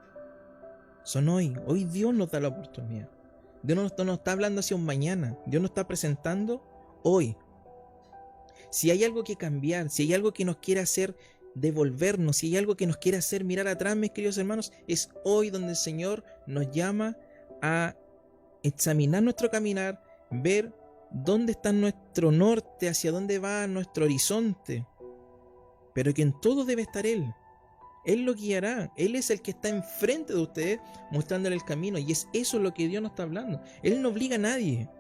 Son hoy. Hoy Dios nos da la oportunidad. Dios no nos está hablando hacia un mañana. Dios nos está presentando hoy. Si hay algo que cambiar, si hay algo que nos quiere hacer devolvernos, si hay algo que nos quiere hacer mirar atrás, mis queridos hermanos, es hoy donde el Señor nos llama a examinar nuestro caminar, ver dónde está nuestro norte, hacia dónde va nuestro horizonte, pero que en todo debe estar Él. Él lo guiará, Él es el que está enfrente de ustedes mostrándole el camino, y es eso lo que Dios nos está hablando. Él no obliga a nadie,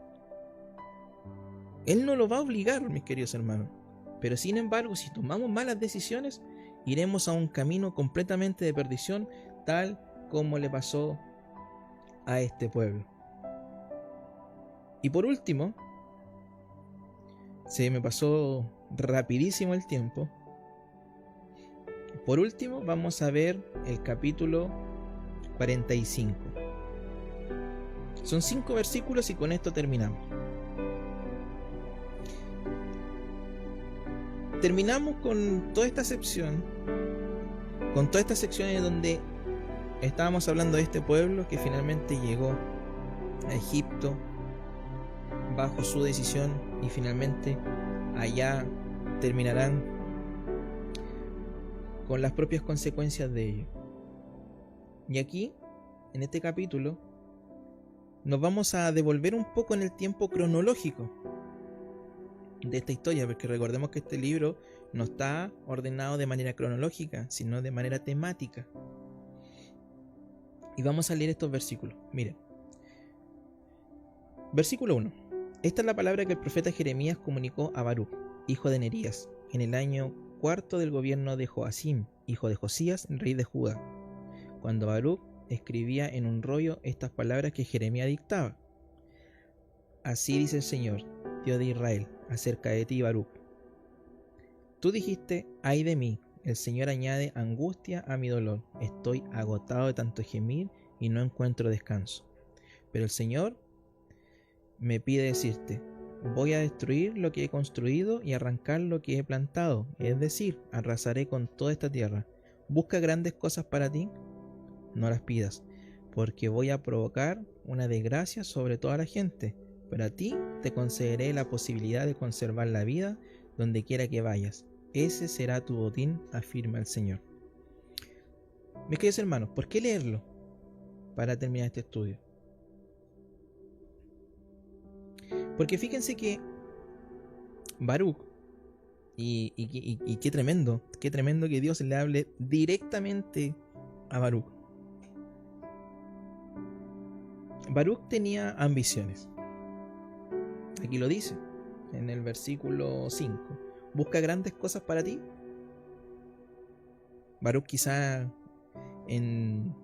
Él no lo va a obligar, mis queridos hermanos, pero sin embargo, si tomamos malas decisiones, iremos a un camino completamente de perdición, tal como le pasó a este pueblo. Y por último, se me pasó rapidísimo el tiempo. Por último, vamos a ver el capítulo 45. Son 5 versículos y con esto terminamos. Terminamos con toda esta sección, en donde estábamos hablando de este pueblo que finalmente llegó a Egipto bajo su decisión, y finalmente allá terminarán con las propias consecuencias de ello. Y aquí, en este capítulo, nos vamos a devolver un poco en el tiempo cronológico de esta historia, porque recordemos que este libro no está ordenado de manera cronológica, sino de manera temática. Y vamos a leer estos versículos. Miren. Versículo 1. Esta es la palabra que el profeta Jeremías comunicó a Baruc, hijo de Nerías, en el año 4 del gobierno de Joacim, hijo de Josías, rey de Judá, cuando Baruc escribía en un rollo estas palabras que Jeremías dictaba. Así dice el Señor, Dios de Israel, acerca de ti, Baruc. Tú dijiste, ay de mí, el Señor añade angustia a mi dolor, estoy agotado de tanto gemir y no encuentro descanso. Pero el Señor me pide decirte, voy a destruir lo que he construido y arrancar lo que he plantado, es decir, arrasaré con toda esta tierra. ¿Busca grandes cosas para ti? No las pidas, porque voy a provocar una desgracia sobre toda la gente, pero a ti te concederé la posibilidad de conservar la vida donde quiera que vayas. Ese será tu botín, afirma el Señor. Mis queridos hermanos, ¿por qué leerlo para terminar este estudio? Porque fíjense que Baruc, y qué tremendo que Dios le hable directamente a Baruc. Baruc tenía ambiciones. Aquí lo dice, en el versículo 5. ¿Busca grandes cosas para ti? Baruc quizá en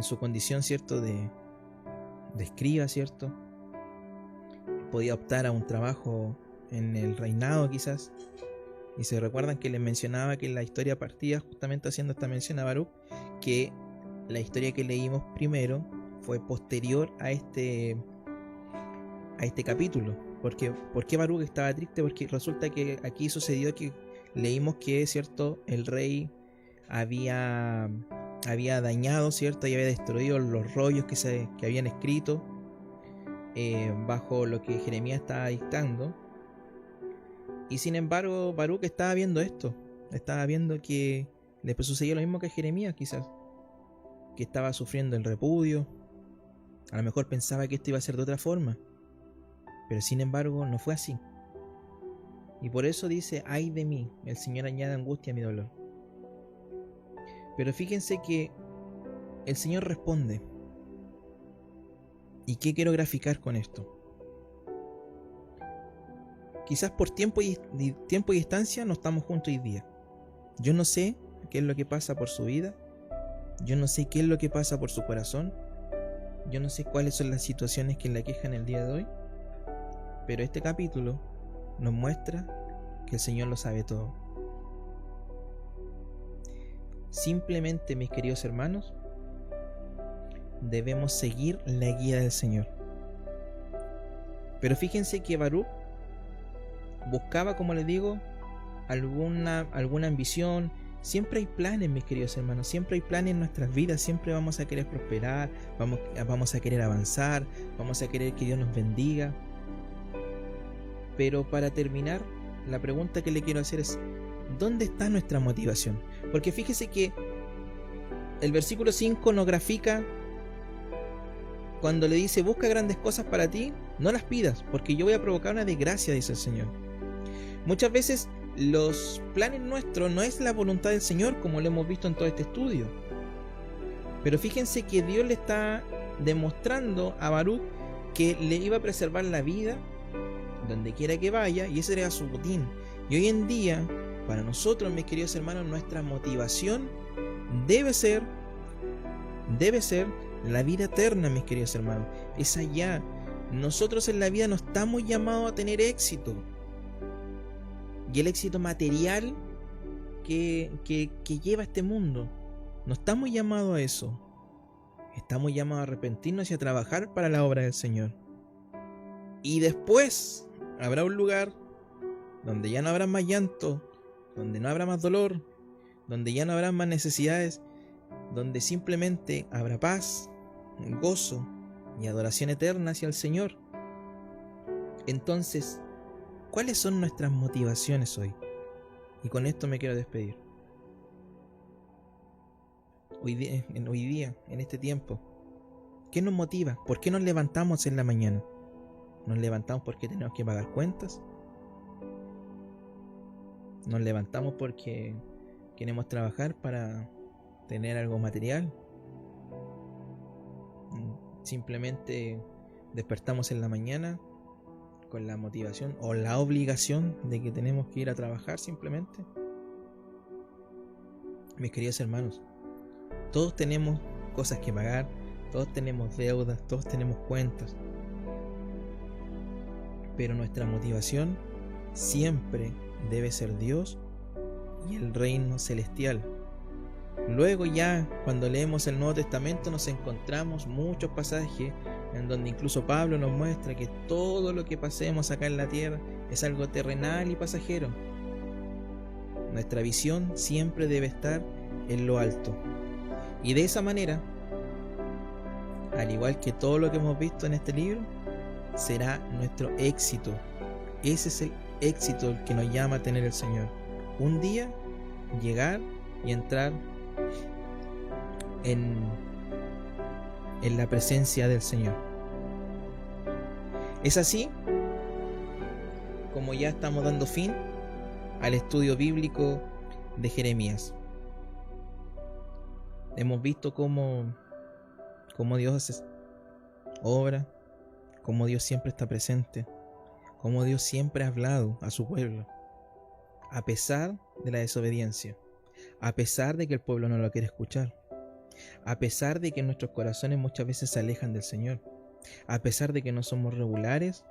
su condición, ¿cierto?, de escriba, ¿cierto?, podía optar a un trabajo en el reinado quizás. Y se recuerdan que les mencionaba que la historia partía justamente haciendo esta mención a Baruc, que la historia que leímos primero fue posterior a este capítulo. ¿Por qué Baruc estaba triste? Porque resulta que aquí sucedió que leímos que, ¿cierto?, el rey había dañado, ¿cierto?, y había destruido los rollos que habían escrito, bajo lo que Jeremías estaba dictando. Y sin embargo, Baruc estaba viendo esto. Estaba viendo que le sucedía lo mismo que a Jeremías, quizás. Que estaba sufriendo el repudio. A lo mejor pensaba que esto iba a ser de otra forma. Pero sin embargo, no fue así. Y por eso dice: ay de mí, el Señor añade angustia a mi dolor. Pero fíjense que el Señor responde. ¿Y qué quiero graficar con esto? Quizás por tiempo y distancia no estamos juntos hoy día. Yo no sé qué es lo que pasa por su vida. Yo no sé qué es lo que pasa por su corazón. Yo no sé cuáles son las situaciones que le aquejan el día de hoy. Pero este capítulo nos muestra que el Señor lo sabe todo. Simplemente, mis queridos hermanos, debemos seguir la guía del Señor. Pero fíjense que Baruc buscaba, como les digo, alguna ambición. Siempre hay planes, mis queridos hermanos. Siempre hay planes en nuestras vidas. Siempre vamos a querer prosperar. Vamos a querer avanzar. Vamos a querer que Dios nos bendiga. Pero para terminar, la pregunta que le quiero hacer es: ¿dónde está nuestra motivación? Porque fíjese que el versículo 5 nos grafica cuando le dice: busca grandes cosas para ti, no las pidas, porque yo voy a provocar una desgracia, dice el Señor. Muchas veces los planes nuestros no es la voluntad del Señor, como lo hemos visto en todo este estudio. Pero fíjense que Dios le está demostrando a Baruc que le iba a preservar la vida donde quiera que vaya, y ese era su botín. Y hoy en día, para nosotros, mis queridos hermanos, nuestra motivación debe ser la vida eterna, mis queridos hermanos. Es allá. Nosotros en la vida no estamos llamados a tener éxito. Y el éxito material que lleva este mundo. No estamos llamados a eso. Estamos llamados a arrepentirnos y a trabajar para la obra del Señor. Y después habrá un lugar donde ya no habrá más llanto, donde no habrá más dolor, donde ya no habrá más necesidades, donde simplemente habrá paz, gozo y adoración eterna hacia el Señor. Entonces, ¿cuáles son nuestras motivaciones hoy? Y con esto me quiero despedir. Hoy día, en este tiempo, ¿qué nos motiva? ¿Por qué nos levantamos en la mañana? ¿Nos levantamos porque tenemos que pagar cuentas? ¿Nos levantamos porque queremos trabajar para tener algo material? Simplemente despertamos en la mañana con la motivación o la obligación de que tenemos que ir a trabajar simplemente. Mis queridos hermanos, todos tenemos cosas que pagar, todos tenemos deudas, todos tenemos cuentas. Pero nuestra motivación siempre debe ser Dios y el reino celestial. Luego ya, cuando leemos el Nuevo Testamento, nos encontramos muchos pasajes en donde incluso Pablo nos muestra que todo lo que pasemos acá en la tierra es algo terrenal y pasajero. Nuestra visión siempre debe estar en lo alto. Y de esa manera, al igual que todo lo que hemos visto en este libro, será nuestro éxito. Ese es el éxito el que nos llama a tener el Señor. Un día llegar y entrar en la presencia del Señor. Es así como ya estamos dando fin al estudio bíblico de Jeremías. Hemos visto cómo Dios obra, cómo Dios siempre está presente, cómo Dios siempre ha hablado a su pueblo, a pesar de la desobediencia, a pesar de que el pueblo no lo quiere escuchar, a pesar de que nuestros corazones muchas veces se alejan del Señor, a pesar de que no somos regulares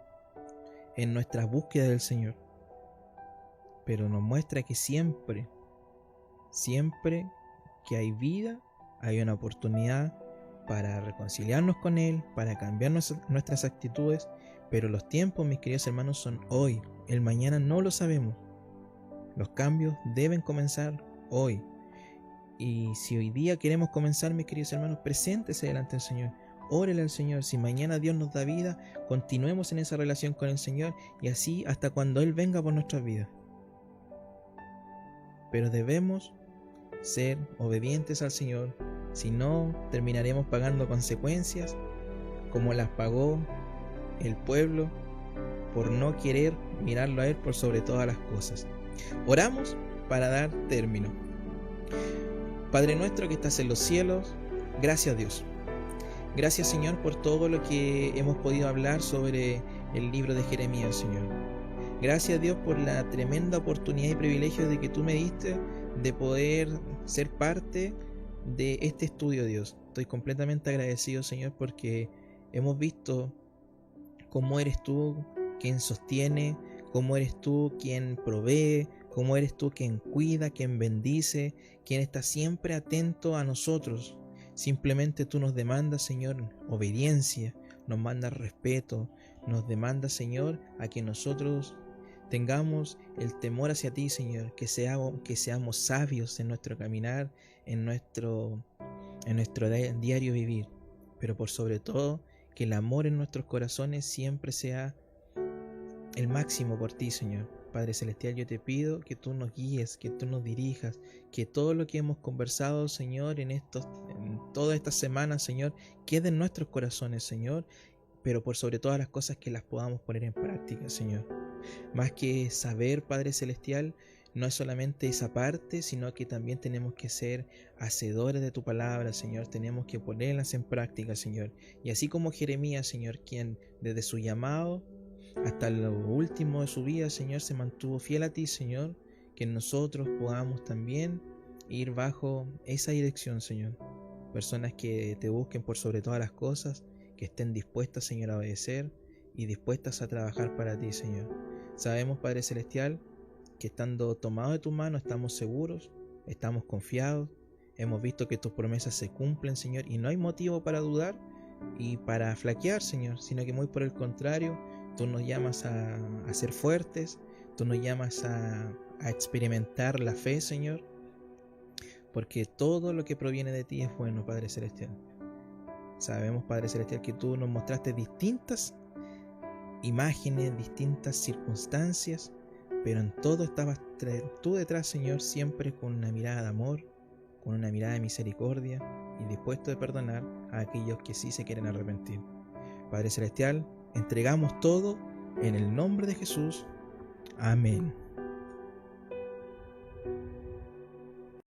en nuestras búsquedas del Señor. Pero nos muestra que siempre que hay vida, hay una oportunidad para reconciliarnos con Él, para cambiar nuestras actitudes. Pero los tiempos, mis queridos hermanos, son hoy. El mañana no lo sabemos. Los cambios deben comenzar hoy. Y si hoy día queremos comenzar, mis queridos hermanos, preséntese delante del Señor. órele al Señor. Si mañana Dios nos da vida, continuemos en esa relación con el Señor y así hasta cuando Él venga por nuestras vidas. Pero debemos ser obedientes al Señor, si no terminaremos pagando consecuencias como las pagó el pueblo por no querer mirarlo a Él por sobre todas las cosas. Oramos para dar término. Padre nuestro que estás en los cielos, gracias Dios. Gracias Señor por todo lo que hemos podido hablar sobre el libro de Jeremías, Señor. Gracias Dios por la tremenda oportunidad y privilegio de que tú me diste de poder ser parte de este estudio, Dios. Estoy completamente agradecido, Señor, porque hemos visto cómo eres tú quien sostiene, cómo eres tú quien provee, cómo eres tú quien cuida, quien bendice, quien está siempre atento a nosotros. Simplemente tú nos demandas, Señor, obediencia, nos mandas respeto, nos demandas, Señor, a que nosotros tengamos el temor hacia ti, Señor, que seamos sabios en nuestro caminar, en nuestro diario vivir, pero por sobre todo, que el amor en nuestros corazones siempre sea el máximo por ti, Señor. Padre Celestial, yo te pido que tú nos guíes, que tú nos dirijas, que todo lo que hemos conversado, Señor, en todas estas semanas, Señor, quede en nuestros corazones, Señor, pero por sobre todas las cosas que las podamos poner en práctica, Señor. Más que saber, Padre Celestial, no es solamente esa parte, sino que también tenemos que ser hacedores de tu palabra, Señor. Tenemos que ponerlas en práctica, Señor. Y así como Jeremías, Señor, quien desde su llamado hasta lo último de su vida, Señor, se mantuvo fiel a ti, Señor, que nosotros podamos también ir bajo esa dirección, Señor. Personas que te busquen por sobre todas las cosas, que estén dispuestas, Señor, a obedecer y dispuestas a trabajar para ti, Señor. Sabemos, Padre Celestial, que estando tomados de tu mano estamos seguros, estamos confiados, hemos visto que tus promesas se cumplen, Señor, y no hay motivo para dudar y para flaquear, Señor, sino que muy por el contrario, tú nos llamas a ser fuertes, tú nos llamas a experimentar la fe, Señor, porque todo lo que proviene de ti es bueno, Padre Celestial. Sabemos, Padre Celestial, que tú nos mostraste distintas imágenes, distintas circunstancias, pero en todo estabas tú detrás, Señor, siempre con una mirada de amor, con una mirada de misericordia y dispuesto de perdonar a aquellos que sí se quieren arrepentir. Padre Celestial, entregamos todo en el nombre de Jesús. Amén.